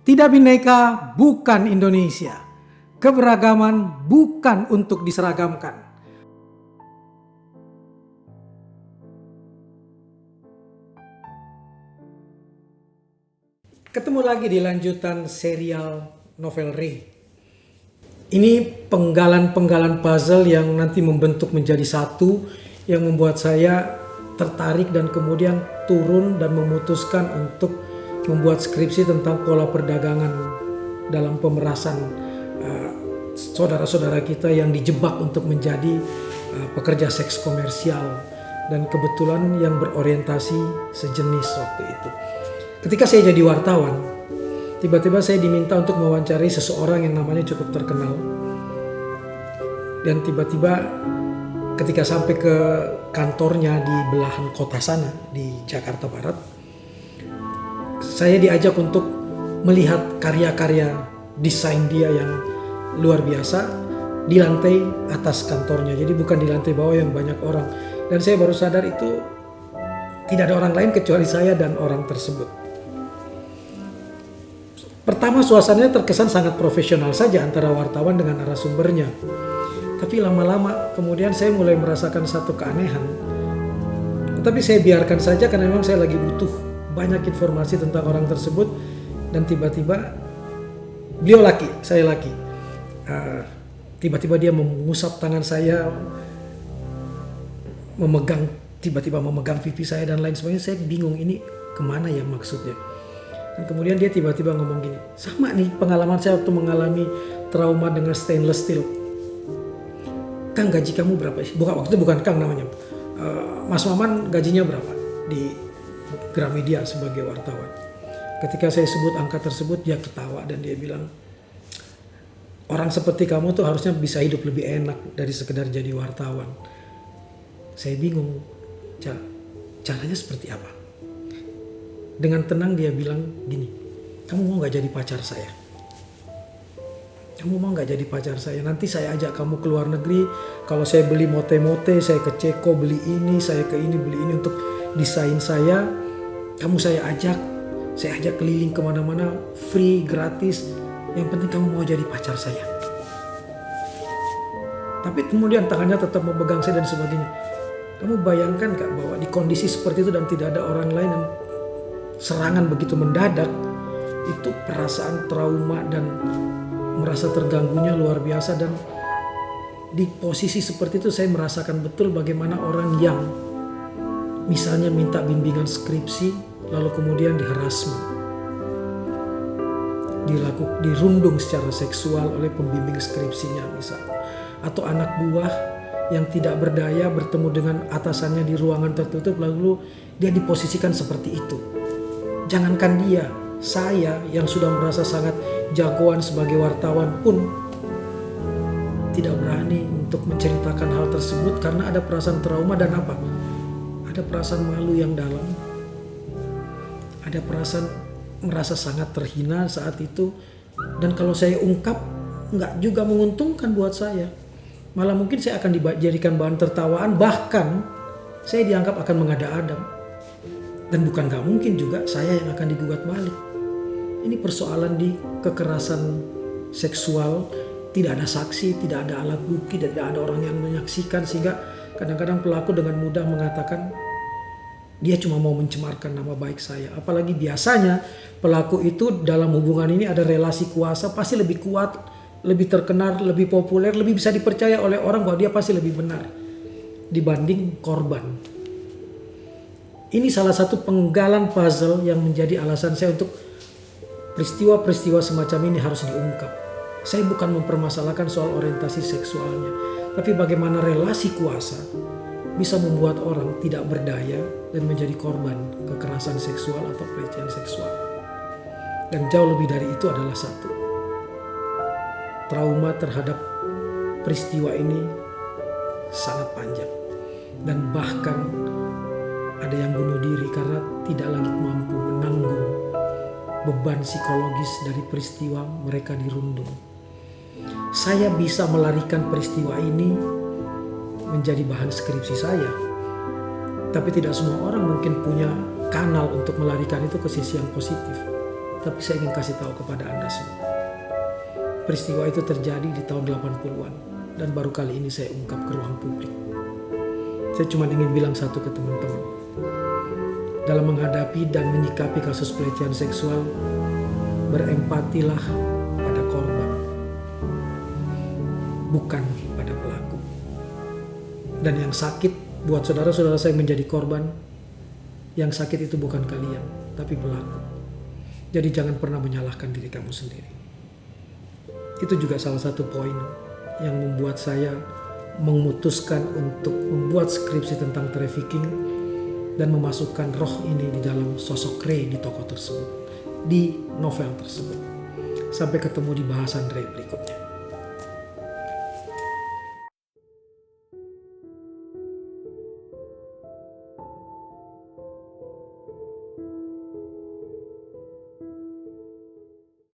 Tidak Bhinneka bukan Indonesia. Keberagaman bukan untuk diseragamkan. Ketemu lagi di lanjutan serial novel Ray. Ini penggalan-penggalan puzzle yang nanti membentuk menjadi satu, yang membuat saya tertarik dan kemudian turun dan memutuskan untuk membuat skripsi tentang pola perdagangan dalam pemerasan saudara-saudara kita yang dijebak untuk menjadi pekerja seks komersial, dan kebetulan yang berorientasi sejenis waktu itu. Ketika saya jadi wartawan, tiba-tiba saya diminta untuk mewawancarai seseorang yang namanya cukup terkenal. Dan tiba-tiba ketika sampai ke kantornya di belahan kota sana, di Jakarta Barat, saya diajak untuk melihat karya-karya desain dia yang luar biasa di lantai atas kantornya. Jadi bukan di lantai bawah yang banyak orang. Dan saya baru sadar itu tidak ada orang lain kecuali saya dan orang tersebut. Pertama suasananya terkesan sangat profesional saja antara wartawan dengan narasumbernya. Tapi lama-lama kemudian saya mulai merasakan satu keanehan. Tetapi saya biarkan saja karena memang saya lagi butuh banyak informasi tentang orang tersebut. Dan tiba-tiba beliau laki, saya laki. Tiba-tiba dia mengusap tangan saya, tiba-tiba memegang pipi saya dan lain sebagainya. Saya bingung, ini kemana ya maksudnya. Dan kemudian dia tiba-tiba ngomong gini, sama nih pengalaman saya waktu mengalami trauma dengan stainless steel. Kang, gaji kamu berapa? Waktu itu bukan Kang namanya. Mas Maman gajinya berapa di Gramedia sebagai wartawan. Ketika saya sebut angka tersebut, dia ketawa dan dia bilang, orang seperti kamu tuh harusnya bisa hidup lebih enak dari sekedar jadi wartawan. Saya bingung, caranya seperti apa? Dengan tenang dia bilang gini, kamu mau gak jadi pacar saya? Kamu mau gak jadi pacar saya? Nanti saya ajak kamu ke luar negeri. Kalau saya beli mote-mote, saya ke Ceko beli ini, saya ke ini beli ini untuk desain saya. Kamu saya ajak keliling kemana-mana, free, gratis. Yang penting kamu mau jadi pacar saya. Tapi kemudian tangannya tetap memegang saya dan sebagainya. Kamu bayangkan gak bahwa di kondisi seperti itu dan tidak ada orang lain dan serangan begitu mendadak, itu perasaan trauma dan merasa terganggunya luar biasa. Dan di posisi seperti itu saya merasakan betul bagaimana orang yang misalnya minta bimbingan skripsi lalu kemudian diharassment, dirundung secara seksual oleh pembimbing skripsinya misalnya, atau anak buah yang tidak berdaya bertemu dengan atasannya di ruangan tertutup lalu dia diposisikan seperti itu. Jangankan dia, saya yang sudah merasa sangat jagoan sebagai wartawan pun tidak berani untuk menceritakan hal tersebut karena ada perasaan trauma dan apa? Ada perasaan malu yang dalam. Ada perasaan merasa sangat terhina saat itu. Dan kalau saya ungkap, nggak juga menguntungkan buat saya. Malah mungkin saya akan dijadikan bahan tertawaan, bahkan saya dianggap akan mengada-ada. Dan bukan gak mungkin juga saya yang akan digugat balik. Ini persoalan di kekerasan seksual, tidak ada saksi, tidak ada alat bukti, tidak ada orang yang menyaksikan, sehingga kadang-kadang pelaku dengan mudah mengatakan dia cuma mau mencemarkan nama baik saya. Apalagi biasanya pelaku itu dalam hubungan ini ada relasi kuasa, pasti lebih kuat, lebih terkenal, lebih populer, lebih bisa dipercaya oleh orang bahwa dia pasti lebih benar dibanding korban. Ini salah satu penggalan puzzle yang menjadi alasan saya untuk peristiwa-peristiwa semacam ini harus diungkap. Saya bukan mempermasalahkan soal orientasi seksualnya, tapi bagaimana relasi kuasa bisa membuat orang tidak berdaya dan menjadi korban kekerasan seksual atau pelecehan seksual. Dan jauh lebih dari itu adalah satu, trauma terhadap peristiwa ini sangat panjang. Dan bahkan ada yang bunuh diri karena tidak lagi mampu menanggung beban psikologis dari peristiwa mereka dirundung. Saya bisa melarikan peristiwa ini menjadi bahan skripsi saya. Tapi tidak semua orang mungkin punya kanal untuk melarikan itu ke sisi yang positif. Tapi saya ingin kasih tahu kepada Anda semua. Peristiwa itu terjadi di tahun 80-an dan baru kali ini saya ungkap ke ruang publik. Saya cuma ingin bilang satu ke teman-teman. Dalam menghadapi dan menyikapi kasus pelecehan seksual, berempatilah pada korban, bukan pada pelaku. Dan yang sakit buat saudara-saudara saya menjadi korban, yang sakit itu bukan kalian, tapi pelaku. Jadi jangan pernah menyalahkan diri kamu sendiri. Itu juga salah satu poin yang membuat saya memutuskan untuk membuat skripsi tentang trafficking dan memasukkan roh ini di dalam sosok Ray di tokoh tersebut, di novel tersebut. Sampai ketemu di bahasan Ray berikutnya.